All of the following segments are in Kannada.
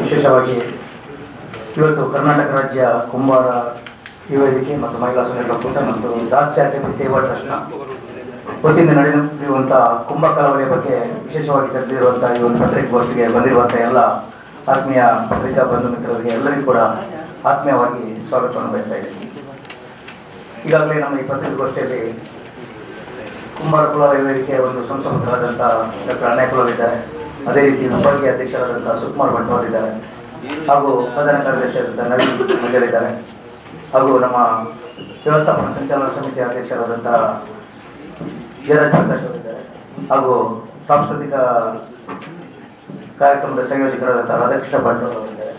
ವಿಶೇಷವಾಗಿ ಇವತ್ತು ಕರ್ನಾಟಕ ರಾಜ್ಯ ಕುಂಬಾರ ಯುವ ವೇದಿಕೆ ಮತ್ತು ಮಹಿಳಾ ಸಂಘಟನೆ ಒಕ್ಕೂಟ ಮತ್ತು ದಾಸ್ ಚಾರಿಟೇಬಲ್ ಸೇವಾ ಟ್ರಸ್ಟ್ನ ವತಿಯಿಂದ ನಡೆದಿರುವಂಥ ಕುಂಭ ಕಲಾವಳಿಯ ಬಗ್ಗೆ ವಿಶೇಷವಾಗಿ ತೆರೆದಿರುವಂಥ ಈ ಒಂದು ಪತ್ರಿಕಾಗೋಷ್ಠಿಗೆ ಬಂದಿರುವಂಥ ಎಲ್ಲ ಆತ್ಮೀಯ ಪತ್ರಿಕಾ ಬಂಧು ಮಿತ್ರರಿಗೆ ಎಲ್ಲರಿಗೂ ಕೂಡ ಆತ್ಮೀಯವಾಗಿ ಸ್ವಾಗತವನ್ನು ಬಯಸ್ತಾ ಇದ್ದೀನಿ. ಈಗಾಗಲೇ ನಮ್ಮ ಈ ಪತ್ರಿಕಾಗೋಷ್ಠಿಯಲ್ಲಿ ಕುಂಬಾರ ಕುಲ ವೇದಿಕೆಯ ಒಂದು ಸಂಸ್ಥಾಪಕರಾದಂಥ ಡಾಕ್ಟರ್ ಅಣ್ಣಯ್ಯನವರಿದ್ದಾರೆ. ಅದೇ ರೀತಿ ವಿಭಾಗೀಯ ಅಧ್ಯಕ್ಷರಾದಂಥ ಸುಕುಮಾರ್ ಭಟ್ನವರಿದ್ದಾರೆ, ಹಾಗೂ ಪ್ರಧಾನ ಕಾರ್ಯದರ್ಶಿಯಾದಂಥ ನವೀನ್ ಮಂಜಲಿದ್ದಾರೆ, ಹಾಗೂ ನಮ್ಮ ವ್ಯವಸ್ಥಾಪನಾ ಸಂಚಾಲನಾ ಸಮಿತಿಯ ಅಧ್ಯಕ್ಷರಾದಂಥ ಜಯರಾಜ್ ಪ್ರಕಾಶ್ ಅವರಿದ್ದಾರೆ, ಹಾಗೂ ಸಾಂಸ್ಕೃತಿಕ ಕಾರ್ಯಕ್ರಮದ ಸಂಯೋಜಕರಾದಂಥ ರಾಧಾಕೃಷ್ಣ ಭಟ್ ಅವರಿದ್ದಾರೆ,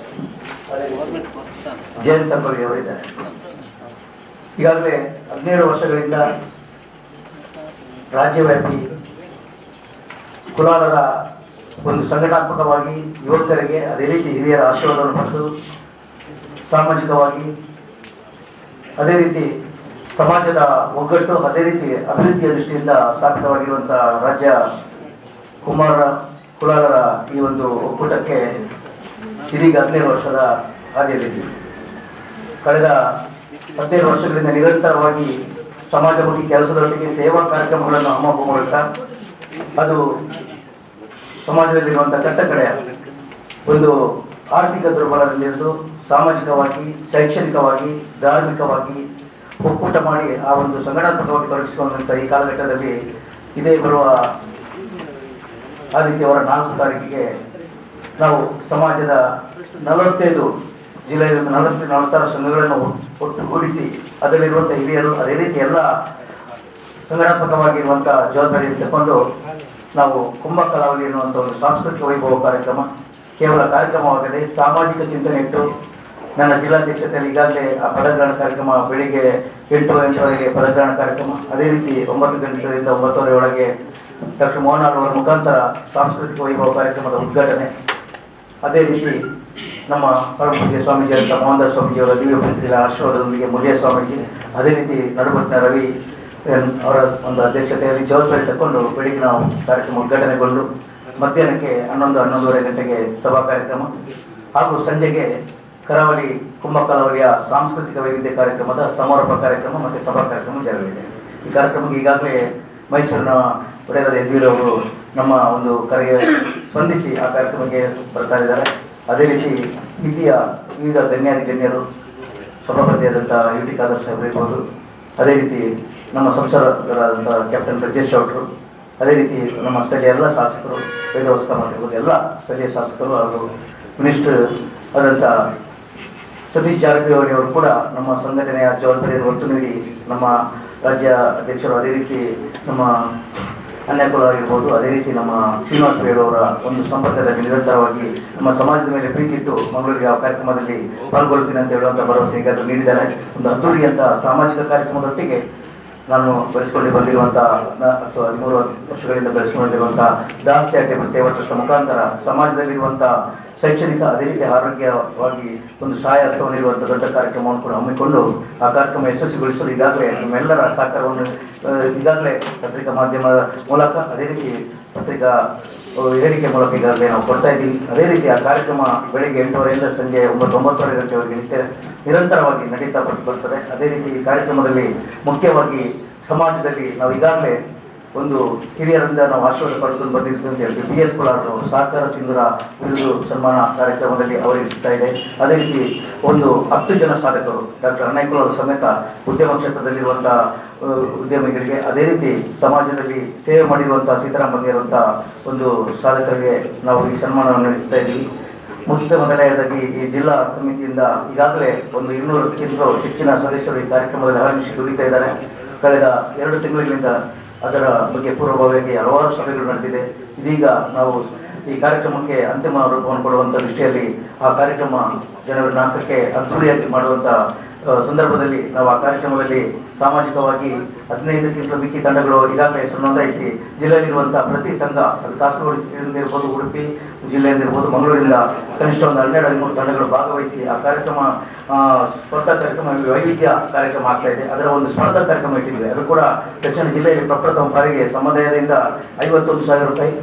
ಜಯಂತ್ ಸಂಪರ್ಗಿ ಅವರಿದ್ದಾರೆ. ಈಗಾಗಲೇ 17 ವರ್ಷಗಳಿಂದ ರಾಜ್ಯವ್ಯಾಪಿ ಕುಲಾಲರ ಒಂದು ಸಂಘಟನಾತ್ಮಕವಾಗಿ ಯುವಕರಿಗೆ ಅದೇ ರೀತಿ ಹಿರಿಯರ ಆಶೀರ್ವಾದವನ್ನು ಪಡೆದು ಸಾಮಾಜಿಕವಾಗಿ ಅದೇ ರೀತಿ ಸಮಾಜದ ಒಗ್ಗಟ್ಟು ಅದೇ ರೀತಿ ಅಭಿವೃದ್ಧಿಯ ದೃಷ್ಟಿಯಿಂದ ಸ್ಥಾಪಿತವಾಗಿರುವಂಥ ರಾಜ್ಯ ಕುಲಾಲರ ಈ ಒಂದು ಒಕ್ಕೂಟಕ್ಕೆ ಇದೀಗ 17 ವರ್ಷದ ಹಾದಿಯಲ್ಲಿದೆ. ಕಳೆದ 17 ವರ್ಷಗಳಿಂದ ನಿರಂತರವಾಗಿ ಸಮಾಜಮುಖಿ ಕೆಲಸದೊಟ್ಟಿಗೆ ಸೇವಾ ಕಾರ್ಯಕ್ರಮಗಳನ್ನು ಹಮ್ಮಿಕೊಳ್ಳುವ ಮೂಲಕ ಅದು ಸಮಾಜದಲ್ಲಿರುವಂಥ ಕಟ್ಟಕಡೆಯ ಒಂದು ಆರ್ಥಿಕ ದುರ್ಬಲದಲ್ಲಿದ್ದು ಸಾಮಾಜಿಕವಾಗಿ, ಶೈಕ್ಷಣಿಕವಾಗಿ, ಧಾರ್ಮಿಕವಾಗಿ ಒಕ್ಕೂಟ ಮಾಡಿ ಆ ಒಂದು ಸಂಘಟನಾತ್ಮಕವಾಗಿ ತೊಡಗಿಸಿಕೊಂಡಂಥ ಈ ಕಾಲಘಟ್ಟದಲ್ಲಿ ಇದೇ ಬರುವ ಆದಿತ್ಯವಾರ 4 ತಾರೀಕಿಗೆ ನಾವು ಸಮಾಜದ 45 ಜಿಲ್ಲೆಯ 46 ಸಂಘಗಳನ್ನು ಒಟ್ಟುಗೂಡಿಸಿ ಅದರಲ್ಲಿರುವಂಥ ಹಿರಿಯರು ಅದೇ ರೀತಿ ಎಲ್ಲ ಸಂಘಟನಾತ್ಮಕವಾಗಿರುವಂಥ ಜವಾಬ್ದಾರಿಯನ್ನು ತಗೊಂಡು ನಾವು ಕುಂಭ ಕಲಾವಳಿ ಎನ್ನುವಂಥ ಒಂದು ಸಾಂಸ್ಕೃತಿಕ ವೈಭವ ಕಾರ್ಯಕ್ರಮ ಕೇವಲ ಕಾರ್ಯಕ್ರಮವಾಗದೆ ಸಾಮಾಜಿಕ ಚಿಂತನೆ ಇಟ್ಟು ನನ್ನ ಜಿಲ್ಲಾಧ್ಯಕ್ಷತೆಯಲ್ಲಿ ಈಗಾಗಲೇ ಆ ಪದಗ್ರಹಣ ಕಾರ್ಯಕ್ರಮ ಬೆಳಿಗ್ಗೆ 8:08ವರೆಗೆ ಪದಗ್ರಹಣ ಕಾರ್ಯಕ್ರಮ, ಅದೇ ರೀತಿ 9 ಗಂಟೆಯಿಂದ 9:30 ಒಳಗೆ ಡಾಕ್ಟರ್ ಮೋಹನ್ ಅವರ ಮುಖಾಂತರ ಸಾಂಸ್ಕೃತಿಕ ವೈಭವ ಕಾರ್ಯಕ್ರಮದ ಉದ್ಘಾಟನೆ, ಅದೇ ರೀತಿ ನಮ್ಮ ಪರಮಪೂಜ್ಯ ಸ್ವಾಮೀಜಿ ಅಂತ ಮೋಹನ್ದಾಸ್ ಸ್ವಾಮೀಜಿಯವರ ದಿವ್ಯ ಉಪಸ್ಥಿತಿಯ ಆಶೀರ್ವಾದದೊಂದಿಗೆ ಮುರಿಯ ಸ್ವಾಮೀಜಿ, ಅದೇ ರೀತಿ ನಡುಬಟ್ನ ರವಿ ಅವರ ಒಂದು ಅಧ್ಯಕ್ಷತೆಯಲ್ಲಿ ಜವಾಬ್ದಾರಿ ತಗೊಂಡು ಬೆಳಿಗ್ಗೆ ನಾವು ಕಾರ್ಯಕ್ರಮ ಉದ್ಘಾಟನೆಗೊಂಡು ಮಧ್ಯಾಹ್ನಕ್ಕೆ 11:30 ಗಂಟೆಗೆ ಸಭಾ ಕಾರ್ಯಕ್ರಮ, ಹಾಗೂ ಸಂಜೆಗೆ ಕರಾವಳಿ ಕುಂಭ ಕರಾವಳಿಯ ಸಾಂಸ್ಕೃತಿಕ ವೈವಿಧ್ಯ ಕಾರ್ಯಕ್ರಮದ ಸಮಾರೋಪ ಕಾರ್ಯಕ್ರಮ ಮತ್ತು ಸಭಾ ಕಾರ್ಯಕ್ರಮ ಜರುಗಲಿದೆ. ಈ ಕಾರ್ಯಕ್ರಮಕ್ಕೆ ಈಗಾಗಲೇ ಮೈಸೂರಿನ ಒಡೆಯರ ಯದುವೀರವರು ನಮ್ಮ ಒಂದು ಕರೆಗೆ ಸ್ಪಂದಿಸಿ ಆ ಕಾರ್ಯಕ್ರಮಕ್ಕೆ ಬರ್ತಾ ಇದ್ದಾರೆ. ಅದೇ ರೀತಿ ಹಿರಿಯ ವಿವಿಧ ಗಣ್ಯರು ಸಭಾಪತಿಯಾದಂಥ UT ಖಾದರ್ ಸಾಹೇಬರು ಇರ್ಬೋದು, ಅದೇ ರೀತಿ ನಮ್ಮ ಸಂಸದರಾದಂಥ ಕ್ಯಾಪ್ಟನ್ ಬ್ರಜೇಶ್ ಅವರು, ಅದೇ ರೀತಿ ನಮ್ಮ ಸ್ಥಳೀಯ ಎಲ್ಲ ಶಾಸಕರು, ವೇದವಸ್ಕ ಮಾಡಿರ್ಬೋದು ಎಲ್ಲ ಸ್ಥಳೀಯ ಶಾಸಕರು ಹಾಗೂ ಮಿನಿಸ್ಟರ್ ಆದಂಥ ಸತೀಶ್ ಜಾರಕಿಹೊಳಿ ಅವರು ಕೂಡ ನಮ್ಮ ಸಂಘಟನೆಯ ಜವಾಬ್ದಾರಿಯನ್ನು ಒತ್ತು ನೀಡಿ ನಮ್ಮ ರಾಜ್ಯ ಅಧ್ಯಕ್ಷರು, ಅದೇ ರೀತಿ ನಮ್ಮ ಅಣ್ಣಯ್ಯನವರು ಆಗಿರ್ಬೋದು, ಅದೇ ರೀತಿ ನಮ್ಮ ಶ್ರೀನಿವಾಸ ಅವರ ಒಂದು ಸಂಪರ್ಕದಲ್ಲಿ ನಿರಂತರವಾಗಿ ನಮ್ಮ ಸಮಾಜದ ಮೇಲೆ ಪ್ರೀತಿ ಇಟ್ಟು ಮಂಗಳೂರಿಗೆ ಆ ಕಾರ್ಯಕ್ರಮದಲ್ಲಿ ಪಾಲ್ಗೊಳ್ತೀನಿ ಅಂತ ಹೇಳುವಂಥ ಭರವಸೆ ಈಗಾಗಲೇ ನೀಡಿದ್ದಾರೆ. ಒಂದು ಅದ್ದೂರಿಯಂಥ ಸಾಮಾಜಿಕ ಕಾರ್ಯಕ್ರಮದೊಟ್ಟಿಗೆ ನಾನು ಬೆಳೆಸ್ಕೊಂಡು ಬಂದಿರುವಂಥ 13 ವರ್ಷಗಳಿಂದ ಬೆಳೆಸ್ಕೊಂಡಿರುವಂಥ ದಾಸ್ ಚಾರಿಟೇಬಲ್ ಸೇವಾ ಟ್ರಸ್ಟ್ ಮುಖಾಂತರ ಸಮಾಜದಲ್ಲಿರುವಂಥ ಶೈಕ್ಷಣಿಕ ಅದೇ ರೀತಿ ಆರೋಗ್ಯವಾಗಿ ಒಂದು ಸಹಾಯ ಹಸ್ತವನ್ನು ನೀಡುವಂಥ ದೊಡ್ಡ ಕಾರ್ಯಕ್ರಮವನ್ನು ಕೂಡ ಹಮ್ಮಿಕೊಂಡು ಆ ಕಾರ್ಯಕ್ರಮ ಯಶಸ್ವಿಗೊಳಿಸಲು ಈಗಾಗಲೇ ನಿಮ್ಮೆಲ್ಲರ ಸಹಕಾರವನ್ನು ಈಗಾಗಲೇ ಪತ್ರಿಕಾ ಮಾಧ್ಯಮದ ಮೂಲಕ ಅದೇ ರೀತಿ ಪತ್ರಿಕಾ ಹೇಳಿಕೆ ಮೂಲಕ ಈಗಾಗಲೇ ನಾವು ಕೊಡ್ತಾ ಇದ್ದೀವಿ. ಅದೇ ರೀತಿ ಆ ಕಾರ್ಯಕ್ರಮ ಬೆಳಗ್ಗೆ 8:30ರಿಂದ ಸಂಜೆ 9:30 ಗಂಟೆವರೆಗೆ ನಿರಂತರವಾಗಿ ನಡೀತಾ ಬರ್ತದೆ. ಅದೇ ರೀತಿ ಈ ಕಾರ್ಯಕ್ರಮದಲ್ಲಿ ಮುಖ್ಯವಾಗಿ ಸಮಾಜದಲ್ಲಿ ನಾವು ಈಗಾಗಲೇ ಒಂದು ಹಿರಿಯರಿಂದ ನಾವು ಆಶೀರ್ವಾದ ಪಡೆದುಕೊಂಡು ಬಂದಿರ್ತೀವಿ ಅಂತ ಹೇಳ್ತೀವಿ. BS ಕುಲಾಲರು ಸಹಕಾರ ಸಿಂಧೂರ ಬಿರುದು ಸನ್ಮಾನ ಕಾರ್ಯಕ್ರಮದಲ್ಲಿ ಅವರಿಗೆ ಸಿಗ್ತಾ ಇದೆ. ಅದೇ ರೀತಿ ಒಂದು 10 ಜನ ಸಾಧಕರು ಡಾಕ್ಟರ್ ಅಣ್ಣಯ್ಯನವರು ಸಮೇತ ಉದ್ಯಮ ಕ್ಷೇತ್ರದಲ್ಲಿರುವಂಥ ಉದ್ಯಮಿಗಳಿಗೆ, ಅದೇ ರೀತಿ ಸಮಾಜದಲ್ಲಿ ಸೇವೆ ಮಾಡಿರುವಂಥ ಸೀತಾರಾಮ್ ಬಂದಿರುವಂಥ ಒಂದು ಸಾಧಕರಿಗೆ ನಾವು ಈ ಸನ್ಮಾನವನ್ನು ನೀಡ್ತಾ ಇದ್ದೀವಿ. ಮೊದಲನೆಯದಾಗಿ ಈ ಜಿಲ್ಲಾ ಸಮಿತಿಯಿಂದ ಈಗಾಗಲೇ ಒಂದು 200ಕ್ಕಿಂತಲೂ ಹೆಚ್ಚಿನ ಸದಸ್ಯರು ಈ ಕಾರ್ಯಕ್ರಮದಲ್ಲಿ ಆಗಮಿಸಿ ದುಡಿತಾ ಇದ್ದಾರೆ. ಕಳೆದ 2 ತಿಂಗಳಿನಿಂದ ಅದರ ಬಗ್ಗೆ ಪೂರ್ವಭಾವಿಯಾಗಿ ಹಲವಾರು ಸಭೆಗಳು ನಡೆದಿದೆ. ಇದೀಗ ನಾವು ಈ ಕಾರ್ಯಕ್ರಮಕ್ಕೆ ಅಂತಿಮ ರೂಪವನ್ನು ಕೊಡುವಂಥ ದೃಷ್ಟಿಯಲ್ಲಿ ಆ ಕಾರ್ಯಕ್ರಮ ಜನವರಿ 4ಕ್ಕೆ ಅದ್ದೂರಿಯಾಗಿ ಮಾಡುವಂಥ ಸಂದರ್ಭದಲ್ಲಿ ನಾವು ಆ ಕಾರ್ಯಕ್ರಮದಲ್ಲಿ ಸಾಮಾಜಿಕವಾಗಿ 15ಕ್ಕಿಂತ ಮಿಕ್ಕಿ ತಂಡಗಳು ಈಗಾಗಲೇ ಹೆಸರು ನೋಂದಾಯಿಸಿ ಜಿಲ್ಲೆಯಲ್ಲಿರುವಂತಹ ಪ್ರತಿ ಸಂಘ, ಅದು ಕಾಸರಗೋಡಿಂದ ಇರ್ಬೋದು, ಉಡುಪಿ ಜಿಲ್ಲೆಯಿಂದ ಇರ್ಬೋದು, ಮಂಗಳೂರಿಂದ ಕನಿಷ್ಠ ಒಂದು 12-13 ತಂಡಗಳು ಭಾಗವಹಿಸಿ ಆ ಕಾರ್ಯಕ್ರಮ ಸ್ಪರ್ಧಾ ಕಾರ್ಯಕ್ರಮ ವೈವಿಧ್ಯ ಕಾರ್ಯಕ್ರಮ ಆಗ್ತಾ ಇದೆ. ಅದರ ಒಂದು ಸ್ಪರ್ಧಾ ಕಾರ್ಯಕ್ರಮ ಇಟ್ಟಿದ್ವಿ. ಅದು ಕೂಡ ದಕ್ಷಿಣ ಜಿಲ್ಲೆಯಲ್ಲಿ ಪ್ರಪ್ರಥಮ ಬಾರಿಗೆ ಸಮುದಾಯದಿಂದ 51,000 ರೂಪಾಯಿ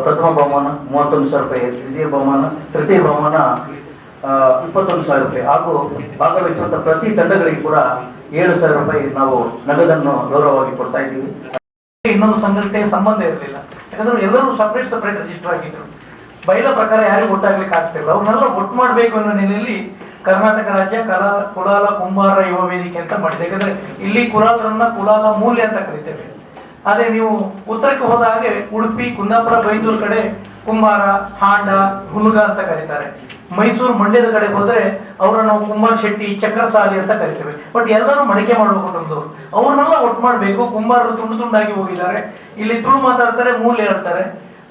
ಪ್ರಥಮ ಬಹುಮಾನ, 31,000 ರೂಪಾಯಿ ದ್ವಿತೀಯ ಬಹುಮಾನ, ತೃತೀಯ ಬಹುಮಾನ 21,000 ರೂಪಾಯಿ ಹಾಗೂ ಭಾಗವಹಿಸುವಂತಹ ಪ್ರತಿ ತಂಡಗಳಿಗೆ ಕೂಡ 7,000 ರೂಪಾಯಿ ನಾವು ನಗದನ್ನು ಗೌರವವಾಗಿ ಕೊಡ್ತಾ ಇದ್ದೀವಿ. ಇನ್ನೊಂದು ಸಂಘಟನೆಗೆ ಸಂಬಂಧ ಇರಲಿಲ್ಲ, ಯಾಕಂದ್ರೆ ಎಲ್ಲರೂ ಸಪರೇಟ್ ರಿಜಿಸ್ಟರ್ ಆಗಿದ್ರು. ಬಯಲ ಪ್ರಕಾರ ಯಾರಿಗೂ ಒಟ್ಟಾಗ್ಲಿಕ್ಕೆ ಆಗ್ತಿಲ್ಲ. ಅವ್ರನ್ನೆಲ್ಲ ಒಟ್ಟು ಮಾಡಬೇಕು ಅನ್ನೋ ನೆಲೆಯಲ್ಲಿ ಕರ್ನಾಟಕ ರಾಜ್ಯ ಕುಲಾಲ ಕುಂಬಾರ ಯುವ ವೇದಿಕೆ ಅಂತ ಮಾಡಿದೆ. ಯಾಕಂದ್ರೆ ಇಲ್ಲಿ ಕುಲಾಲರನ್ನ ಕುಲಾಲ ಮೂಲ್ಯ ಅಂತ ಕರಿತೇವೆ. ಅದೇ ನೀವು ಉತ್ತರಕ್ಕೆ ಹೋದ ಹಾಗೆ ಉಡುಪಿ, ಕುಂದಾಪುರ, ಬೈಂದೂರು ಕಡೆ ಕುಂಬಾರ, ಹಾಂಡ, ಹುನುಗ ಅಂತ ಕರೀತಾರೆ. ಮೈಸೂರು, ಮಂಡ್ಯದ ಕಡೆ ಹೋದ್ರೆ ಅವರನ್ನ ನಾವು ಕುಂಬಾರ ಶೆಟ್ಟಿ, ಚಕ್ರಸಾಲಿ ಅಂತ ಕರಿತೇವೆ. ಬಟ್ ಎಲ್ಲರೂ ಮಡಿಕೆ ಮಾಡಬೇಕು, ಅವ್ರನ್ನೆಲ್ಲ ಒಟ್ಟು ಮಾಡಬೇಕು. ಕುಂಬಾರರು ತುಂಡು ತುಂಡಾಗಿ ಹೋಗಿದ್ದಾರೆ. ಇಲ್ಲಿ ತುಳು ಮಾತಾಡ್ತಾರೆ, ಮೂಲ್ಯ ಹೇಳ್ತಾರೆ.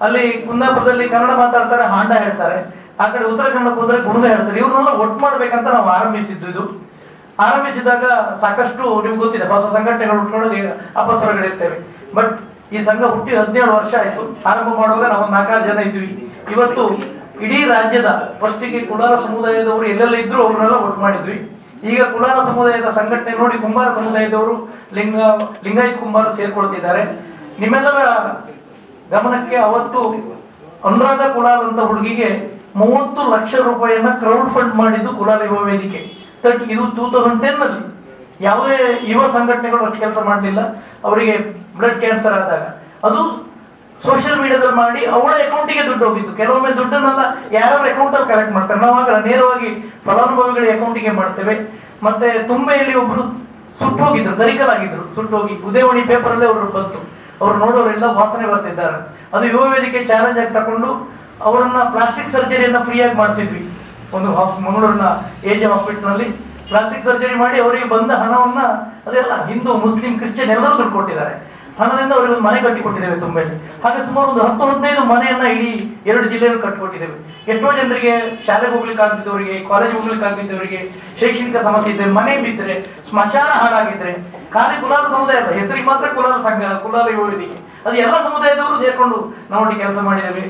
ಅಲ್ಲಿ ಕುಂದಾಪುರದಲ್ಲಿ ಕನ್ನಡ ಮಾತಾಡ್ತಾರೆ, ಹಾಂಡ ಹೇಳ್ತಾರೆ. ಆ ಕಡೆ ಉತ್ತರ ಕನ್ನಡಕ್ಕೆ ಹೋದ್ರೆ ಗುಣಗ ಹೇಳ್ತಾರೆ. ಇವ್ರನ್ನೆಲ್ಲ ಒಟ್ಟು ಮಾಡ್ಬೇಕಂತ ನಾವು ಆರಂಭಿಸಿದ್ದು. ಇದು ಆರಂಭಿಸಿದಾಗ ಸಾಕಷ್ಟು ನಿಮ್ಗೆ ಗೊತ್ತಿದೆ, ಹೊಸ ಸಂಘಟನೆಗಳು ಹುಟ್ಕೊಳ್ಳೋಕೆ ಅಪಸರಗಳಿರ್ತೇವೆ. ಬಟ್ ಈ ಸಂಘ ಹುಟ್ಟಿ 17 ವರ್ಷ ಆಯ್ತು. ಆರಂಭ ಮಾಡುವಾಗ ನಾವು 4 ಜನ ಇದ್ವಿ. ಇವತ್ತು ಇಡೀ ರಾಜ್ಯದ ಫಸ್ಟಿಗೆ ಕುಲಾಲ ಸಮುದಾಯದವರು ಎಲ್ಲೆಲ್ಲ ಇದ್ರು ಅವ್ರನ್ನೆಲ್ಲ ಒಟ್ಟು ಮಾಡಿದ್ವಿ. ಈಗ ಕುಲಾಲ ಸಮುದಾಯದ ಸಂಘಟನೆ ನೋಡಿ ಕುಂಬಾರ ಸಮುದಾಯದವರು, ಲಿಂಗಾಯತ್ ಕುಂಬಾರ ಸೇರ್ಕೊಳ್ತಿದ್ದಾರೆ. ನಿಮ್ಮೆಲ್ಲರ ಗಮನಕ್ಕೆ ಅವತ್ತು ಅನುರಾಧ ಕುಲಾಲ್ ಅಂತ ಹುಡುಗಿಗೆ 30 ಲಕ್ಷ ರೂಪಾಯಿಯನ್ನ ಕ್ರೌಡ್ ಫಂಡ್ ಮಾಡಿದ್ದು ಕುಲಾಲ ಯುವ ವೇದಿಕೆ. ಇದು 2010 ಯಾವುದೇ ಯುವ ಸಂಘಟನೆಗಳು ಅಷ್ಟು ಕೆಲಸ ಮಾಡಲಿಲ್ಲ. ಅವರಿಗೆ ಬ್ಲಡ್ ಕ್ಯಾನ್ಸರ್ ಆದಾಗ ಅದು ಸೋಷಿಯಲ್ ಮೀಡಿಯಾದಲ್ಲಿ ಮಾಡಿ ಅವಳ ಅಕೌಂಟಿಗೆ ದುಡ್ಡು ಹೋಗಿತ್ತು. ಕೆಲವೊಮ್ಮೆ ದುಡ್ಡನ್ನೆಲ್ಲ ಯಾರ ಅಕೌಂಟ್ ಅಲ್ಲಿ ಕಲೆಕ್ಟ್ ಮಾಡ್ತಾರೆ. ನಾವು ಆಗ ನೇರವಾಗಿ ಫಲಾನುಭವಿಗಳ ಅಕೌಂಟಿಗೆ ಮಾಡ್ತೇವೆ. ಮತ್ತೆ ತುಂಬೆಯಲ್ಲಿ ಒಬ್ರು ಸುಟ್ಟು ಹೋಗಿದ್ರು, ಕರಿಕಲಾಗಿದ್ರು, ಸುಟ್ಟು ಹೋಗಿ ಉದಯವಾಣಿ ಪೇಪರ್ ಅಲ್ಲೇ ಅವರು ಬಂತು. ಅವ್ರು ನೋಡೋರೆಲ್ಲ ವಾಸನೆ ಬರ್ತಿದ್ದಾರೆ. ಅದು ಯುವ ವೇದಿಕೆ ಚಾಲೆಂಜ್ ಆಗಿ ತಕೊಂಡು ಅವರನ್ನ ಪ್ಲಾಸ್ಟಿಕ್ ಸರ್ಜರಿಯನ್ನ ಫ್ರೀಯಾಗಿ ಮಾಡಿಸಿದ್ವಿ. ಒಂದು ಮಂಗಳೂರಿನ AJ ಹಾಸ್ಪಿಟಲ್ ನಲ್ಲಿ ಪ್ಲಾಸ್ಟಿಕ್ ಸರ್ಜರಿ ಮಾಡಿ ಅವರಿಗೆ ಬಂದ ಹಣವನ್ನ, ಅದೆಲ್ಲ ಹಿಂದೂ, ಮುಸ್ಲಿಂ, ಕ್ರಿಶ್ಚಿಯನ್ ಎಲ್ಲರೂ ದುಡ್ಡು ಕೊಟ್ಟಿದ್ದಾರೆ. ಹಣದಿಂದ ಅವರಿಗೆ ಒಂದು ಮನೆ ಕಟ್ಟಿಕೊಟ್ಟಿದ್ದೇವೆ ತುಂಬೆಯಲ್ಲಿ. ಹಾಗೆ ಸುಮಾರು ಒಂದು 10-15 ಮನೆಯನ್ನ ಇಡೀ 2 ಜಿಲ್ಲೆಯಲ್ಲಿ ಕಟ್ಟಿಕೊಟ್ಟಿದ್ದೇವೆ. ಎಷ್ಟೋ ಜನರಿಗೆ ಶಾಲೆಗೆ ಹೋಗ್ಲಿಕ್ಕೆ ಆಗ್ತಿದ್ದವರಿಗೆ, ಕಾಲೇಜ್ ಹೋಗ್ಲಿಕ್ಕೆ ಆಗ್ತಿದ್ದವರಿಗೆ, ಶೈಕ್ಷಣಿಕ ಸಮಸ್ಯೆ ಇದ್ರೆ, ಮನೆ ಬಿದ್ದರೆ, ಸ್ಮಶಾನ ಹಾಳಾಗಿದ್ರೆ, ಖಾಲಿ ಕುಲಾಲ ಸಮುದಾಯ ಅಲ್ಲ, ಹೆಸರಿಗೆ ಮಾತ್ರ ಕುಲಾಲ ಸಂಘ, ಕುಲಾಲ ಯುವ ವೇದಿಕೆ, ಅದು ಎಲ್ಲ ಸಮುದಾಯದವರು ಸೇರ್ಕೊಂಡು ನಾವು ಕೆಲಸ ಮಾಡಿದ್ದೇವೆ.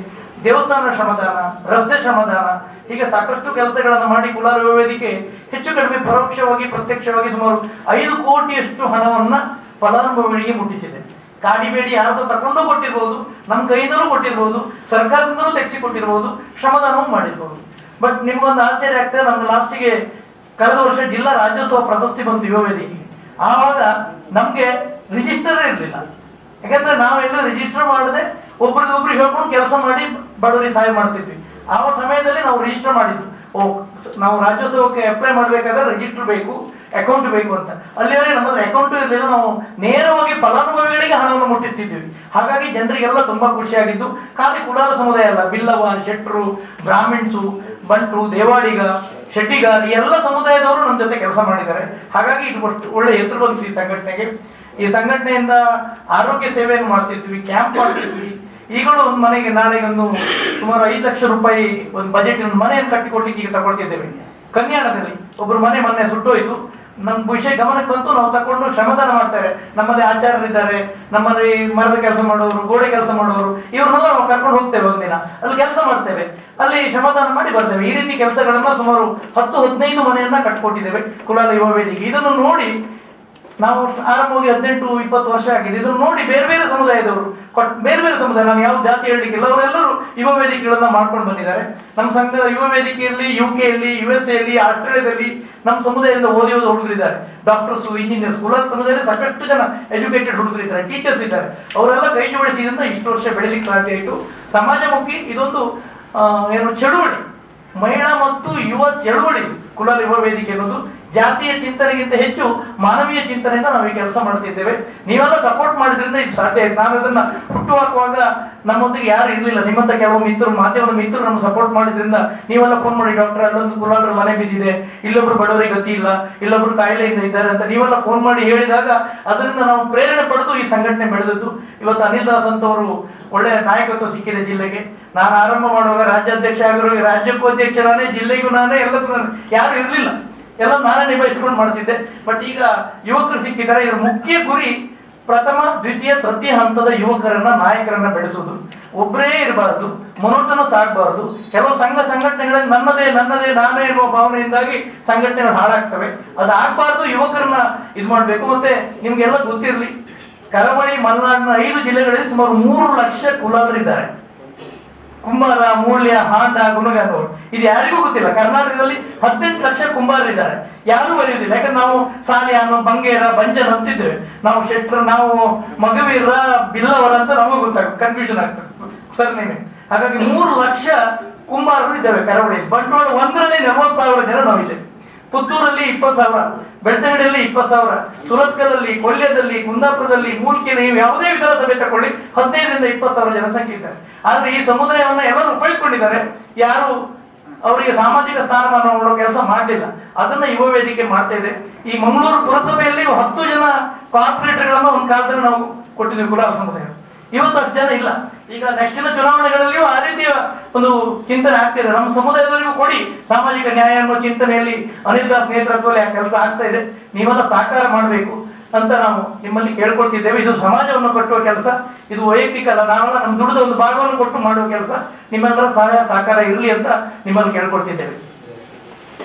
ದೇವಸ್ಥಾನ ಶ್ರಮದಾನ, ರಸ್ತೆ ಶ್ರಮದಾನ, ಹೀಗೆ ಸಾಕಷ್ಟು ಕೆಲಸಗಳನ್ನು ಮಾಡಿ ಕುಲಾಲ ಯುವ ವೇದಿಕೆ ಹೆಚ್ಚು ಕಡಿಮೆ ಪರೋಕ್ಷವಾಗಿ ಪ್ರತ್ಯಕ್ಷವಾಗಿ ಸುಮಾರು 5 ಕೋಟಿಯಷ್ಟು ಹಣವನ್ನ ಫಲಾನುಭವಿಗಳಿಗೆ ಮುಟ್ಟಿಸಿದೆ. ಕಾಡಿಬೇಡಿ ಯಾರ್ದು ತಗೊಂಡು ಕೊಟ್ಟಿರ್ಬೋದು, ನಮ್ಮ ಕೈಯಿಂದಲೂ ಕೊಟ್ಟಿರ್ಬೋದು, ಸರ್ಕಾರದಿಂದಲೂ ತೆಗೆಸಿಕೊಟ್ಟಿರ್ಬೋದು, ಶ್ರಮದಾನವೂ ಮಾಡಿರ್ಬೋದು. ಬಟ್ ನಿಮ್ಗೊಂದು ಆಶ್ಚರ್ಯ ಆಗ್ತದೆ, ನಮ್ಮ ಲಾಸ್ಟಿಗೆ ಕಳೆದ ವರ್ಷ ಜಿಲ್ಲಾ ರಾಜ್ಯೋತ್ಸವ ಪ್ರಶಸ್ತಿ ಬಂತು ಯುವ ವೇದಿಕೆ. ಆವಾಗ ನಮ್ಗೆ ರಿಜಿಸ್ಟರೇ ಇರಲಿಲ್ಲ. ಯಾಕಂದ್ರೆ ನಾವೆಲ್ಲ ರಿಜಿಸ್ಟರ್ ಮಾಡದೆ ಒಬ್ರಿಗೊಬ್ರು ಹೇಳ್ಕೊಂಡು ಕೆಲಸ ಮಾಡಿ ಬಡವರಿಗೆ ಸಹಾಯ ಮಾಡ್ತಿದ್ವಿ. ಆ ಸಮಯದಲ್ಲಿ ನಾವು ರಿಜಿಸ್ಟರ್ ಮಾಡಿದ್ವಿ. ನಾವು ರಾಜ್ಯೋತ್ಸವಕ್ಕೆ ಅಪ್ಲೈ ಮಾಡ್ಬೇಕಾದ್ರೆ ರಿಜಿಸ್ಟರ್ ಬೇಕು, ಅಕೌಂಟ್ ಬೇಕು ಅಂತ. ಅಲ್ಲಿವರೆಗೆ ನಮ್ಮಲ್ಲಿ ಅಕೌಂಟ್ ಇರಲಿಲ್ಲ. ನಾವು ನೇರವಾಗಿ ಫಲಾನುಭವಿಗಳಿಗೆ ಹಣವನ್ನು ಮುಟ್ಟಿಸ್ತಿದ್ವಿ. ಹಾಗಾಗಿ ಜನರಿಗೆಲ್ಲ ತುಂಬಾ ಖುಷಿಯಾಗಿದ್ದು, ಖಾಲಿ ಕುಲಾಲ ಸಮುದಾಯ ಅಲ್ಲ, ಬಿಲ್ಲವ, ಶೆಟ್ರು, ಬ್ರಾಹ್ಮಿಣ್ಸು, ಬಂಟು, ದೇವಾಡಿಗ, ಶೆಟ್ಟಿಗಾರ್, ಎಲ್ಲ ಸಮುದಾಯದವರು ನಮ್ಮ ಜೊತೆ ಕೆಲಸ ಮಾಡಿದ್ದಾರೆ. ಹಾಗಾಗಿ ಇದು ಒಳ್ಳೆ ಹೆಸರು ಬಂತು ಈ ಸಂಘಟನೆಗೆ. ಈ ಸಂಘಟನೆಯಿಂದ ಆರೋಗ್ಯ ಸೇವೆಯನ್ನು ಮಾಡ್ತಿದ್ವಿ, ಕ್ಯಾಂಪ್ ಮಾಡ್ತಿದ್ವಿ. ಈಗಲೂ ಒಂದು ಮನೆಗೆ ನಾಳೆಗೆ ಒಂದು ಸುಮಾರು 5 ಲಕ್ಷ ರೂಪಾಯಿ ಒಂದು ಬಜೆಟ್ ಮನೆಯನ್ನು ಕಟ್ಟಿಕೊಡ್ಲಿಕ್ಕೆ ಈಗ ತಗೊಳ್ತಿದ್ದೇವೆ. ಕನ್ಯಾಣದಲ್ಲಿ ಒಬ್ರು ಮನೆ ಮೊನ್ನೆ ಸುಟ್ಟೋಯ್ತು. ನಮ್ಮ ವಿಷಯ ಗಮನಕ್ಕೆ ಬಂತು, ನಾವು ತಕೊಂಡು ಶ್ರಮದಾನ ಮಾಡ್ತಾರೆ. ನಮ್ಮಲ್ಲಿ ಆಚಾರ್ಯರಿದ್ದಾರೆ, ನಮ್ಮಲ್ಲಿ ಮರದ ಕೆಲಸ ಮಾಡೋರು, ಗೋಡೆ ಕೆಲಸ ಮಾಡೋರು, ಇವ್ರನ್ನೆಲ್ಲ ನಾವು ಕರ್ಕೊಂಡು ಹೋಗ್ತೇವೆ. ಒಂದಿನ ಅಲ್ಲಿ ಕೆಲಸ ಮಾಡ್ತೇವೆ, ಅಲ್ಲಿ ಶ್ರಮದಾನ ಮಾಡಿ ಬರ್ತೇವೆ. ಈ ರೀತಿ ಕೆಲಸಗಳನ್ನ ಸುಮಾರು 10-15 ಮನೆಯನ್ನ ಕಟ್ಕೊಟ್ಟಿದ್ದೇವೆ ಕುಲಾಲ ಯುವ ವೇದಿಕೆ. ಇದನ್ನು ನೋಡಿ ನಾವು ಆರಂಭವಾಗಿ 18-20 ವರ್ಷ ಆಗಿದೆ. ಇದನ್ನು ನೋಡಿ ಬೇರೆ ಬೇರೆ ಸಮುದಾಯದವರು, ಬೇರೆ ಬೇರೆ ಸಮುದಾಯ, ನಾನು ಯಾವ ಜಾತಿ ಹೇಳಲಿಕ್ಕಿಲ್ಲ, ಅವರೆಲ್ಲರೂ ಯುವ ವೇದಿಕೆಗಳನ್ನ ಮಾಡ್ಕೊಂಡು ಬಂದಿದ್ದಾರೆ. ನಮ್ಮ ಸಂಘದ ಯುವ ವೇದಿಕೆಯಲ್ಲಿ UK ಯಲ್ಲಿ, USA ಯಲ್ಲಿ, ಆಸ್ಟ್ರೇಲಿಯಾದಲ್ಲಿ ನಮ್ಮ ಸಮುದಾಯದಿಂದ ಓದಿ ಹುಡುಗರಿದ್ದಾರೆ. ಡಾಕ್ಟರ್ಸ್, ಇಂಜಿನಿಯರ್ಸ್, ಕುಲಾಲ ಸಮುದಾಯದಲ್ಲಿ ಸಾಕಷ್ಟು ಜನ ಎಜುಕೇಟೆಡ್ ಹುಡುಗರಿದ್ದಾರೆ, ಟೀಚರ್ಸ್ ಇದ್ದಾರೆ. ಅವರೆಲ್ಲ ಕೈ ಜೋಡಿಸಿದ್ರಿಂದ ಇಷ್ಟು ವರ್ಷ ಬೆಳಲಿಕ್ಕೆ ಸಾಧ್ಯ ಆಯಿತು. ಸಮಾಜಮುಖಿ ಇದೊಂದು ಚಳುವಳಿ, ಮಹಿಳಾ ಮತ್ತು ಯುವ ಚಳುವಳಿ ಕುಲಾಲ ಯುವ ವೇದಿಕೆ ಅನ್ನೋದು. ಜಾತಿಯ ಚಿಂತನೆಗಿಂತ ಹೆಚ್ಚು ಮಾನವೀಯ ಚಿಂತನೆಯಿಂದ ನಾವು ಈ ಕೆಲಸ ಮಾಡ್ತಿದ್ದೇವೆ. ನೀವೆಲ್ಲ ಸಪೋರ್ಟ್ ಮಾಡಿದ್ರಿಂದ ಇದು ಸಾಧ್ಯ ಆಯ್ತು. ನಾನು ಅದನ್ನ ಹುಟ್ಟು ಹಾಕುವಾಗ ನಮ್ಮೊಂದಿಗೆ ಯಾರು ಇರಲಿಲ್ಲ. ನಿಮ್ಮಂತ ಕೆಲವು ಮಿತ್ರರು, ಮಾಧ್ಯಮದ ಮಿತ್ರರು ನಮ್ಮ ಸಪೋರ್ಟ್ ಮಾಡಿದ್ರಿಂದ ನೀವೆಲ್ಲ ಫೋನ್ ಮಾಡಿ, ಡಾಕ್ಟರ್ ಅಲ್ಲೊಂದು ಕುಲಾಲರ ಮನೆ ಬಿದ್ದಿದೆ, ಇಲ್ಲೊಬ್ರು ಬಡವರಿಗೆ ಗತಿ ಇಲ್ಲ, ಇಲ್ಲೊಬ್ರು ಕಾಯಿಲೆಯಿಂದ ಇದ್ದಾರೆ ಅಂತ ನೀವೆಲ್ಲ ಫೋನ್ ಮಾಡಿ ಹೇಳಿದಾಗ ಅದರಿಂದ ನಾವು ಪ್ರೇರಣೆ ಪಡೆದು ಈ ಸಂಘಟನೆ ಬೆಳೆದದ್ದು. ಇವತ್ತು ಅನಿಲ್ ದಾಸ್ ಅಂತವರು ಒಳ್ಳೆಯ ನಾಯಕತ್ವ ಸಿಕ್ಕಿದೆ ಜಿಲ್ಲೆಗೆ. ನಾನು ಆರಂಭ ಮಾಡುವಾಗ ರಾಜ್ಯಾಧ್ಯಕ್ಷ ಆಗಿರೋ, ರಾಜ್ಯಕ್ಕೂ ಅಧ್ಯಕ್ಷ ನಾನೇ, ಜಿಲ್ಲೆಗೂ ನಾನೇ, ಎಲ್ಲದಕ್ಕೂ ನಾನೇ, ಯಾರು ಇರಲಿಲ್ಲ. ಎಲ್ಲ ನಾನೇ ನಿಭಾಯಿಸ್ಕೊಂಡು ಮಾಡ್ತಿದ್ದೆ. ಬಟ್ ಈಗ ಯುವಕರು ಸಿಕ್ಕಿದ್ದಾರೆ. ಇದರ ಮುಖ್ಯ ಗುರಿ ಪ್ರಥಮ ದ್ವಿತೀಯ ತೃತೀಯ ಹಂತದ ಯುವಕರನ್ನ ನಾಯಕರನ್ನ ಬೆಳೆಸುವುದು. ಒಬ್ಬರೇ ಇರಬಾರದು, ಮೊನೋಟನಸ್ ಆಗಬಾರದು. ಕೆಲವು ಸಂಘಟನೆಗಳಲ್ಲಿ ನನ್ನದೇ ನಾನೇ ಎನ್ನುವ ಭಾವನೆಯಿಂದಾಗಿ ಸಂಘಟನೆಗಳು ಹಾಳಾಗ್ತವೆ. ಅದಾಗಬಾರ್ದು. ಯುವಕರನ್ನ ಇದು ಮಾಡಬೇಕು. ಮತ್ತೆ ನಿಮ್ಗೆಲ್ಲ ಗೊತ್ತಿರಲಿ, ಕರಾವಳಿ ಮಲೆನಾಡಿನ 5 ಜಿಲ್ಲೆಗಳಲ್ಲಿ ಸುಮಾರು 3 ಲಕ್ಷ ಕುಲಾಲರಿದ್ದಾರೆ. ಕುಂಬಾರ, ಮೂಳ್ಯ, ಹಾಂಡ, ಗುಣಗಾನವರು, ಇದು ಯಾರಿಗೂ ಗೊತ್ತಿಲ್ಲ. ಕರ್ನಾಟಕದಲ್ಲಿ 18 ಲಕ್ಷ ಕುಂಬಾರರಿದ್ದಾರೆ, ಯಾರು ಬರೆಯುವುದಿಲ್ಲ. ಯಾಕಂದ್ರೆ ನಾವು ಸಾಲಿಯಾನು, ಬಂಗೇರ, ಬಂಜನ್ ಅಂತಿದ್ದೇವೆ. ನಾವು ಶೆಟ್ರ, ನಾವು ಮಗವೀರ, ಬಿಲ್ಲವರ ಅಂತ ನಮಗೆ ಗೊತ್ತಾಗುತ್ತೆ, ಕನ್ಫ್ಯೂಷನ್ ಆಗ್ತದೆ ಸರ್ ನಿಮಗೆ. ಹಾಗಾಗಿ 3 ಲಕ್ಷ ಕುಂಬಾರರು ಇದ್ದಾವೆ ಕರಾವಳಿಯಲ್ಲಿ. ಬಂಟ್ವಾಳ 1ರಲ್ಲಿ 40,000 ಜನ ನಾವಿದ್ದೇವೆ. ಪುತ್ತೂರಲ್ಲಿ 20,000, ಬೆಳ್ತಂಗಡಿಯಲ್ಲಿ 20,000, ಸುರತ್ಕಲಲ್ಲಿ, ಕೊಲ್ಯದಲ್ಲಿ, ಕುಂದಾಪುರದಲ್ಲಿ, ಮೂಲ್ಕಿಯಲ್ಲಿ, ನೀವು ಯಾವುದೇ ವಿಧಾನಸಭೆ ತಗೊಳ್ಳಿ 15ರಿಂದ 20,000 ಜನಸಂಖ್ಯೆ ಇದ್ದಾರೆ. ಆದ್ರೆ ಈ ಸಮುದಾಯವನ್ನ ಎಲ್ಲರೂ ಉಪಯೋಗಿಸಿಕೊಂಡಿದ್ದಾರೆ. ಯಾರು ಅವರಿಗೆ ಸಾಮಾಜಿಕ ಸ್ಥಾನಮಾನ ಮಾಡೋ ಕೆಲಸ ಮಾಡಲಿಲ್ಲ. ಅದನ್ನ ಯುವ ವೇದಿಕೆ ಮಾಡ್ತಾ ಇದೆ. ಈ ಮಂಗಳೂರು ಪುರಸಭೆಯಲ್ಲಿ 10 ಜನ ಕಾರ್ಪೊರೇಟರ್ಗಳನ್ನ ಒಂದು ಕಾಲದಲ್ಲಿ ನಾವು ಕೊಟ್ಟಿದ್ದೀವಿ ಕುಲಾಲ ಸಮುದಾಯ. ಇವತ್ತು ಅಷ್ಟು ಜನ ಇಲ್ಲ. ಈಗ ನೆಕ್ಸ್ಟಿನ ಚುನಾವಣೆಗಳಲ್ಲಿಯೂ ಆ ರೀತಿಯ ಒಂದು ಚಿಂತನೆ ಆಗ್ತಿದೆ. ನಮ್ಮ ಸಮುದಾಯದವರಿಗೂ ಕೊಡಿ ಸಾಮಾಜಿಕ ನ್ಯಾಯ ಅನ್ನೋ ಚಿಂತನೆಯಲ್ಲಿ ಅನಿಲ್ ದಾಸ್ ನೇತೃತ್ವದಲ್ಲಿ ಆ ಕೆಲಸ ಆಗ್ತಾ ಇದೆ. ನೀವೆಲ್ಲ ಸಹಕಾರ ಮಾಡಬೇಕು ಅಂತ ನಾವು ನಿಮ್ಮಲ್ಲಿ ಕೇಳ್ಕೊಳ್ತಿದ್ದೇವೆ. ಇದು ಸಮಾಜವನ್ನು ಕಟ್ಟುವ ಕೆಲಸ, ಇದು ವೈಯಕ್ತಿಕ ಅಲ್ಲ. ನಾವೆಲ್ಲ ನಮ್ಮ ದುಡಿದ ಒಂದು ಭಾಗವನ್ನು ಕೊಟ್ಟು ಮಾಡುವ ಕೆಲಸ. ನಿಮ್ಮೆಲ್ಲರ ಸಹಾಯ ಸಹಕಾರ ಇರಲಿ ಅಂತ ನಿಮ್ಮಲ್ಲಿ ಕೇಳ್ಕೊಳ್ತಿದ್ದೇವೆ.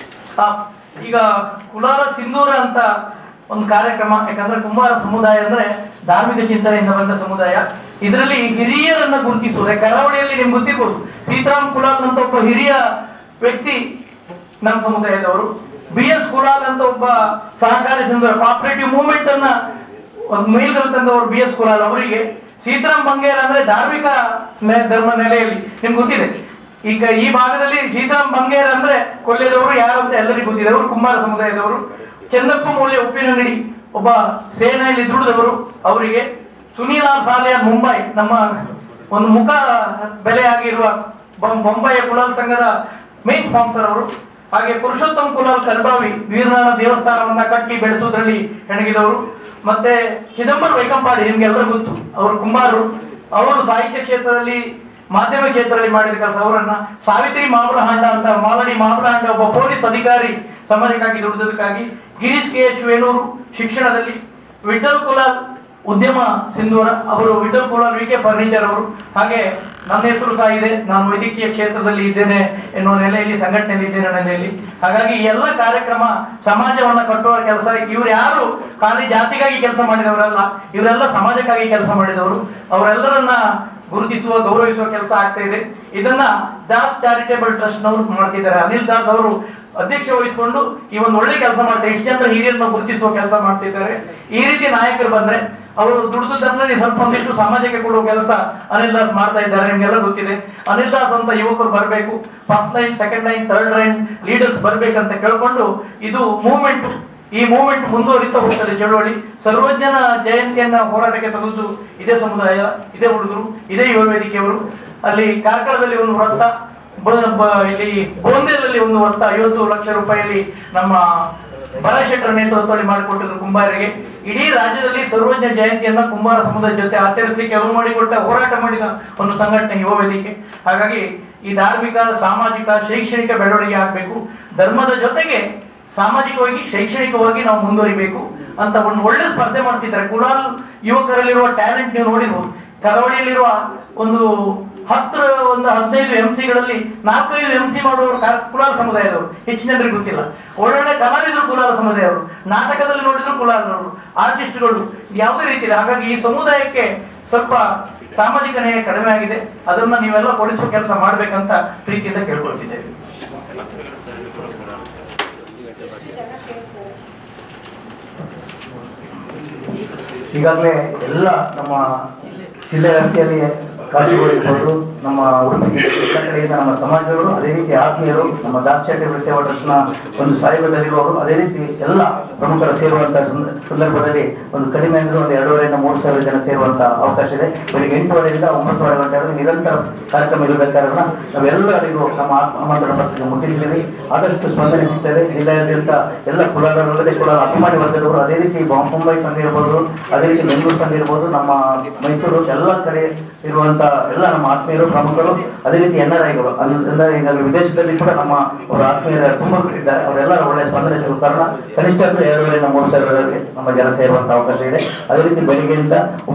ಈಗ ಕುಲಾಲ ಸಿಂಧೂರ ಅಂತ ಒಂದು ಕಾರ್ಯಕ್ರಮ. ಯಾಕಂದ್ರೆ ಕುಂಬಾರ ಸಮುದಾಯ ಅಂದ್ರೆ ಧಾರ್ಮಿಕ ಚಿಂತನೆಯಿಂದ ಬಂದ ಸಮುದಾಯ. ಇದರಲ್ಲಿ ಹಿರಿಯರನ್ನ ಗುರುತಿಸುವುದು. ಕರಾವಳಿಯಲ್ಲಿ ನಿಮ್ಗೆ ಗೊತ್ತಿರ್ಬೋದು, ಸೀತಾರಾಮ್ ಕುಲಾಲ್ ಅಂತ ಒಬ್ಬ ಹಿರಿಯ ವ್ಯಕ್ತಿ ನಮ್ಮ ಸಮುದಾಯದವರು. BS ಕುಲಾಲ್ ಅಂತ ಒಬ್ಬ ಸಹಕಾರಿ ಸಂಘ ಕೋಆಪರೇಟಿವ್ ಮೂವ್ಮೆಂಟ್ ಅನ್ನ ಮೇಲ್ಗಲ್ ತಂದವರು BS ಕುಲಾಲ್ ಅವರಿಗೆ. ಸೀತಾರಾಮ್ ಬಂಗೇರ ಅಂದ್ರೆ ಧಾರ್ಮಿಕ ಧರ್ಮ ನೆಲೆಯಲ್ಲಿ ನಿಮ್ಗೆ ಗೊತ್ತಿದೆ. ಈಗ ಈ ಭಾಗದಲ್ಲಿ ಸೀತಾರಾಮ್ ಬಂಗೇರ ಅಂದ್ರೆ ಕೊಲ್ಯದವರು ಯಾರಂತ ಎಲ್ಲರಿಗೂ ಗೊತ್ತಿದೆ. ಅವರು ಕುಂಬಾರ ಸಮುದಾಯದವರು. ಚಂದಪ್ಪ ಮೂಲ್ಯ ಉಪ್ಪಿನಂಗಡಿ ಒಬ್ಬ ಸೇನೆಯಲ್ಲಿ ದುಡಿದವರು ಅವರಿಗೆ. ಸುನೀಲ್ ಸಾಲಿಯಾನ್ ಮುಂಬೈ, ನಮ್ಮ ಒಂದು ಮುಖ ಬೆಲೆಯಾಗಿರುವ ಬೊಂಬಾಯಿಯ ಕುಲಾಲ್ ಸಂಘದ ಮೇನ್ ಸ್ಪಾನ್ಸರ್ ಅವರು. ಹಾಗೆ ಪುರುಷೋತ್ತಮ್ ಕುಲಾಲ್ ಕಲ್ಬಾವಿ ವೀರನಾರಾಯಣ ದೇವಸ್ಥಾನವನ್ನ ಕಟ್ಟಿ ಬೆಳೆಸುವುದರಲ್ಲಿ ಹೆಣಗಿದವರು. ಮತ್ತೆ ಚಿದಂಬರ ವೈಕಂಪಾಡಿ ನಿಮ್ಗೆಲ್ಲರೂ ಗೊತ್ತು, ಅವರು ಕುಂಬಾರರು. ಅವರು ಸಾಹಿತ್ಯ ಕ್ಷೇತ್ರದಲ್ಲಿ, ಮಾಧ್ಯಮ ಕ್ಷೇತ್ರದಲ್ಲಿ ಮಾಡಿದ ಕೆಲಸ. ಅವರನ್ನ ಸಾವಿತ್ರಿ ಮಾವಲಹಾಂಡ ಅಂತ, ಮಾಲಡಿ ಮಾವಲಹಾಂಡ ಒಬ್ಬ ಪೊಲೀಸ್ ಅಧಿಕಾರಿ ಸಮಾಜಕ್ಕಾಗಿ ದುಡಿದಕ್ಕಾಗಿ. ಗಿರೀಶ್ KH ವೇಣೂರು ಶಿಕ್ಷಣದಲ್ಲಿ. ವಿಠಲ್ ಕುಲಾಲ್ ಉದ್ಯಮ ಸಿಂಧೂರ ಅವರು, ವಿಠಲ್ ಕುಲಾಲ್ VK ಫರ್ನಿಚರ್ ಅವರು. ಹಾಗೆ ನನ್ನ ಹೆಸರು ಸಹ ಇದೆ, ನಾನು ವೈದ್ಯಕೀಯ ಕ್ಷೇತ್ರದಲ್ಲಿ ಇದ್ದೇನೆ ಎನ್ನುವ ನೆಲೆಯಲ್ಲಿ, ಸಂಘಟನೆಯಲ್ಲಿ ಇದ್ದೇನೆ ನೆಲೆಯಲ್ಲಿ. ಹಾಗಾಗಿ ಈ ಎಲ್ಲ ಕಾರ್ಯಕ್ರಮ ಸಮಾಜವನ್ನ ಕಟ್ಟುವ ಕೆಲಸ. ಇವ್ರು ಯಾರು ಖಾಲಿ ಜಾತಿಗಾಗಿ ಕೆಲಸ ಮಾಡಿದವರಲ್ಲ, ಇವರೆಲ್ಲ ಸಮಾಜಕ್ಕಾಗಿ ಕೆಲಸ ಮಾಡಿದವರು. ಅವರೆಲ್ಲರನ್ನ ಗುರುತಿಸುವ, ಗೌರವಿಸುವ ಕೆಲಸ ಆಗ್ತಾ ಇದೆ. ಇದನ್ನ ದಾಸ್ ಚಾರಿಟೇಬಲ್ ಟ್ರಸ್ಟ್ ನವರು ಮಾಡ್ತಿದ್ದಾರೆ. ಅನಿಲ್ ದಾಸ್ ಅವರು ಅಧ್ಯಕ್ಷ ವಹಿಸಿಕೊಂಡು ಈ ಒಂದು ಒಳ್ಳೆ ಕೆಲಸ ಮಾಡ್ತಾರೆ. ಇಷ್ಟು ಜನ ಹಿರಿಯರನ್ನ ಗುರುತಿಸುವ ಕೆಲಸ ಮಾಡ್ತಿದ್ದಾರೆ. ಈ ರೀತಿ ನಾಯಕರು ಬಂದ್ರೆ ಅವರು ದುಡಿದುದನ್ನ ಸ್ವಲ್ಪ ಒಂದಿಷ್ಟು ಸಮಾಜಕ್ಕೆ ಕೊಡುವ ಕೆಲಸ ಅನಿಲ್ ದಾಸ್ ಮಾಡ್ತಾ ಇದ್ದಾರೆ. ನಿಮ್ಗೆಲ್ಲ ಗೊತ್ತಿದೆ. ಅನಿಲ್ ದಾಸ್ ಅಂತ ಯುವಕರು ಬರಬೇಕು, first line, second line, third line leaders ಬರ್ಬೇಕಂತ ಕೇಳ್ಕೊಂಡು ಇದು ಮೂವ್ಮೆಂಟ್, ಈ ಮೂವ್ಮೆಂಟ್ ಮುಂದುವರಿತಾ ಹೋಗ್ತದೆ. ಚಳವಳಿ ಸರ್ವಜ್ಞನ ಜಯಂತಿಯನ್ನ ಹೋರಾಟಕ್ಕೆ ತಂದದ್ದು ಇದೇ ಸಮುದಾಯ, ಇದೇ ಹುಡುಗರು, ಇದೇ ಯುವ ವೇದಿಕೆಯವರು. ಅಲ್ಲಿ ಕಾರ್ಕಳದಲ್ಲಿ ಒಂದು ವೃತ್ತ, ಇಲ್ಲಿ ಬೋಂದೇಲಲ್ಲಿ ಒಂದು ವೃತ್ತ 50 ಲಕ್ಷ ರೂಪಾಯಿಯಲ್ಲಿ ನಮ್ಮ ಬಲಶೆಟ್ಟರ ನೇತೃತ್ವದಲ್ಲಿ ಮಾಡಿಕೊಟ್ಟಿದ್ರು ಕುಂಬಾರರಿಗೆ. ಇಡೀ ರಾಜ್ಯದಲ್ಲಿ ಸರ್ವಜ್ಞ ಜಯಂತಿಯನ್ನ ಕುಂಬಾರ ಸಮುದಾಯದ ಜೊತೆ ಆಚರಿಸಲಿಕ್ಕೆ ಅನುವು ಮಾಡಿಕೊಟ್ಟ, ಹೋರಾಟ ಮಾಡಿದ ಒಂದು ಸಂಘಟನೆ ಯುವ ವೇದಿಕೆ. ಹಾಗಾಗಿ ಈ ಧಾರ್ಮಿಕ, ಸಾಮಾಜಿಕ, ಶೈಕ್ಷಣಿಕ ಬೆಳವಣಿಗೆ ಆಗ್ಬೇಕು. ಧರ್ಮದ ಜೊತೆಗೆ ಸಾಮಾಜಿಕವಾಗಿ, ಶೈಕ್ಷಣಿಕವಾಗಿ ನಾವು ಮುಂದುವರಿಬೇಕು ಅಂತ ಒಂದು ಒಳ್ಳೆ ಸ್ಪರ್ಧೆ ಮಾಡ್ತಿದ್ದಾರೆ. ಕುಲಾಲ್ ಯುವಕರಲ್ಲಿರುವ ಟ್ಯಾಲೆಂಟ್ ನೀವು ನೋಡಿರ್ಬೋದು. ಕರಾವಳಿಯಲ್ಲಿರುವ ಒಂದು 15 MC-ಗಳಲ್ಲಿ 4-5 MC ಮಾಡುವವರು ಕುಲಾಲ ಸಮುದಾಯದವರು. ಹೆಚ್ಚಿನ ಜನರಿಗೆ ಗೊತ್ತಿಲ್ಲ. ಒಳ್ಳೊಳ್ಳೆ ಕಲಾವಿದರು ಕುಲಾಲ ಸಮುದಾಯವರು. ನಾಟಕದಲ್ಲಿ ನೋಡಿದ್ರು ಕುಲಾಲರು, ಆರ್ಟಿಸ್ಟ್ಗಳು, ಯಾವುದೇ ರೀತಿ. ಹಾಗಾಗಿ ಈ ಸಮುದಾಯಕ್ಕೆ ಸ್ವಲ್ಪ ಸಾಮಾಜಿಕ ನ್ಯಾಯ ಕಡಿಮೆ ಆಗಿದೆ. ಅದನ್ನ ನೀವೆಲ್ಲ ಕೊಡಿಸುವ ಕೆಲಸ ಮಾಡ್ಬೇಕಂತ ಪ್ರೀತಿಯಿಂದ ಕೇಳ್ಕೊಳ್ತಿದ್ದೇವೆ. ಈಗಾಗಲೇ ಎಲ್ಲ ನಮ್ಮ ಜಿಲ್ಲೆ ವ್ಯಾಪ್ತಿಯಲ್ಲಿ ಕಾಳಜಿಗಳಿರ್ಬೋದು, ನಮ್ಮ ಉಡುಪಿ ಎಲ್ಲ ಕಡೆಯಿಂದ ನಮ್ಮ ಸಮಾಜದವರು, ಅದೇ ರೀತಿ ಆತ್ಮೀಯರು, ನಮ್ಮ ದಾಸ್ ಚಾರಿಟೇಬಲ್ ಸೇವಾ ಟ್ರಸ್ಟ್ನ ಒಂದು ಸಹಯೋಗದಲ್ಲಿರುವವರು, ಅದೇ ರೀತಿ ಎಲ್ಲ ಪ್ರಮುಖರು ಸೇರುವಂತಹ ಸಂದರ್ಭದಲ್ಲಿ ಒಂದು ಕಡಿಮೆ ಅಂದರೆ ಒಂದು 2,500 3 ಸಾವಿರ ಜನ ಸೇರುವಂತ ಅವಕಾಶ ಇದೆ. ಬೆಳಿಗ್ಗೆ 8:30ರಿಂದ 9:30 ಗಂಟೆವರೆಗೆ ನಿರಂತರ ಕಾರ್ಯಕ್ರಮ ಇರುವುದರ ಕಾರಣ ನಾವೆಲ್ಲರಿಗೂ ನಮ್ಮ ಆಮಂತ್ರಣ ಪತ್ರಿಕೆ ಮುಟ್ಟಿಸಿದ್ದೀವಿ. ಆದಷ್ಟು ಸ್ಪಂದನೆ ಸಿಗ್ತದೆ. ಜಿಲ್ಲೆಯಾದ್ಯಂತ ಎಲ್ಲ ಕುಲಾಲರಲ್ಲದೆ ಕುಲಾಲ ಅಭಿಮಾನಿ ವರ್ಗದವರು, ಅದೇ ರೀತಿ ಮುಂಬೈ ಸಂಘ ಇರ್ಬೋದು, ಅದೇ ರೀತಿ ಬೆಂಗಳೂರು ಸಂಘ ಇರ್ಬೋದು, ನಮ್ಮ ಮೈಸೂರು ಎಲ್ಲ ಕಡೆ ಇರುವಂತ ಎಲ್ಲ ನಮ್ಮ ಆತ್ಮೀಯರು, ಪ್ರಮುಖರು, ಅದೇ ರೀತಿ NRIಗಳು ಅದರಿಂದ ಈಗ ವಿದೇಶದಲ್ಲಿ ಕೂಡ ನಮ್ಮ ಅವರ ಆತ್ಮೀಯರ ತುಂಬ ಇದ್ದಾರೆ, ಅವರೆಲ್ಲರ ಒಳ್ಳೆಯ ಸ್ಪಂದನೆ ಸಿಗುವ ಕಾರಣ ಕನಿಷ್ಠ 2,500-3,000 ನಮ್ಮ ಜನ ಸೇರುವಂತ ಅವಕಾಶ ಇದೆ. ಅದೇ ರೀತಿ ಬೆಳಿಗ್ಗೆಯಿಂದ